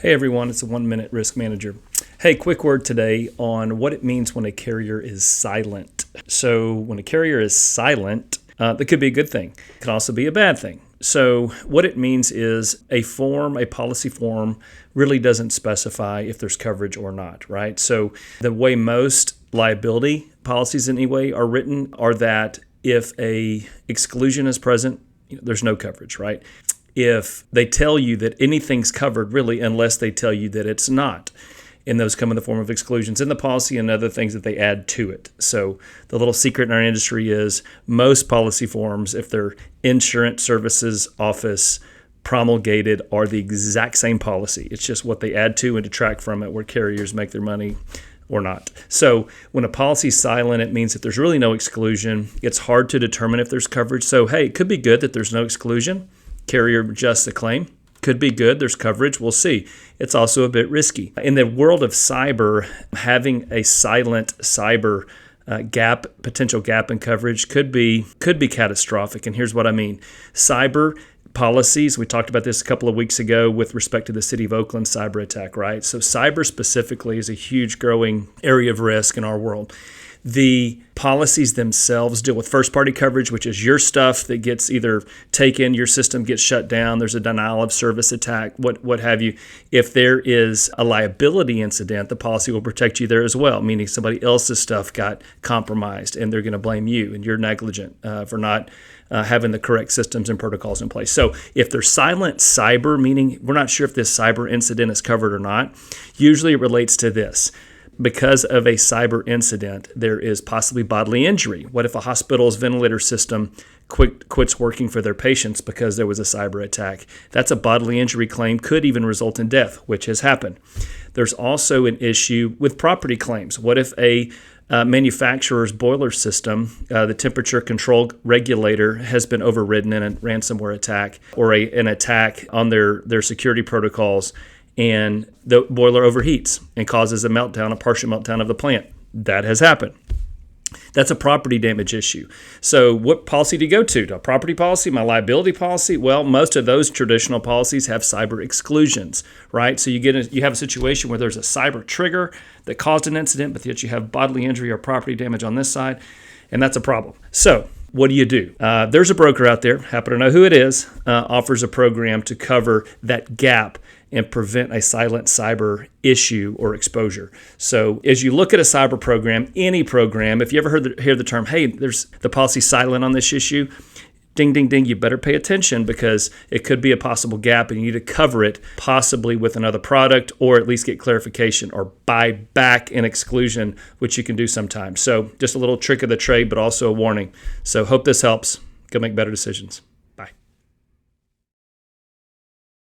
Hey everyone, it's a 1 Minute Risk Manager. Hey, quick word today on what it means when a carrier is silent. So when a carrier is silent, that could be a good thing. It can also be a bad thing. So what it means is a policy form really doesn't specify if there's coverage or not, right? So the way most liability policies anyway are written are that if a exclusion is present, there's no coverage, right? If they tell you that anything's covered, really, unless they tell you that it's not. And those come in the form of exclusions in the policy and other things that they add to it. So the little secret in our industry is most policy forms, if they're insurance services office promulgated, are the exact same policy. It's just what they add to and detract from it where carriers make their money or not. So when a policy is silent, it means that there's really no exclusion. It's hard to determine if there's coverage. So, hey, it could be good that there's no exclusion. Carrier adjusts the claim. Could be good. There's coverage. We'll see. It's also a bit risky. In the world of cyber, having a silent cyber potential gap in coverage could be catastrophic. And here's what I mean. Cyber policies, we talked about this a couple of weeks ago with respect to the city of Oakland cyber attack, right? So cyber specifically is a huge growing area of risk in our world. The policies themselves deal with first-party coverage, which is your stuff that gets either taken, your system gets shut down, there's a denial of service attack, what have you. If there is a liability incident, the policy will protect you there as well, meaning somebody else's stuff got compromised and they're going to blame you and you're negligent for not having the correct systems and protocols in place. So if there's silent cyber, meaning we're not sure if this cyber incident is covered or not, usually it relates to this. Because of a cyber incident, there is possibly bodily injury. What if a hospital's ventilator system quits working for their patients because there was a cyber attack? That's a bodily injury claim, could even result in death, which has happened. There's also an issue with property claims. What if a manufacturer's boiler system, the temperature control regulator, has been overridden in a ransomware attack or an attack on their security protocols, and the boiler overheats and causes a partial meltdown of the plant? That has happened. That's a property damage issue. So what policy do you go to? A property policy, my liability policy? Well, most of those traditional policies have cyber exclusions, right? So you have a situation where there's a cyber trigger that caused an incident, but yet you have bodily injury or property damage on this side, and that's a problem. So what do you do? There's a broker out there, happen to know who it is, offers a program to cover that gap and prevent a silent cyber issue or exposure. So as you look at a cyber program, any program, if you ever hear the term, hey, there's the policy silent on this issue, ding, ding, ding, you better pay attention because it could be a possible gap and you need to cover it possibly with another product or at least get clarification or buy back an exclusion, which you can do sometimes. So just a little trick of the trade, but also a warning. So hope this helps. Go make better decisions.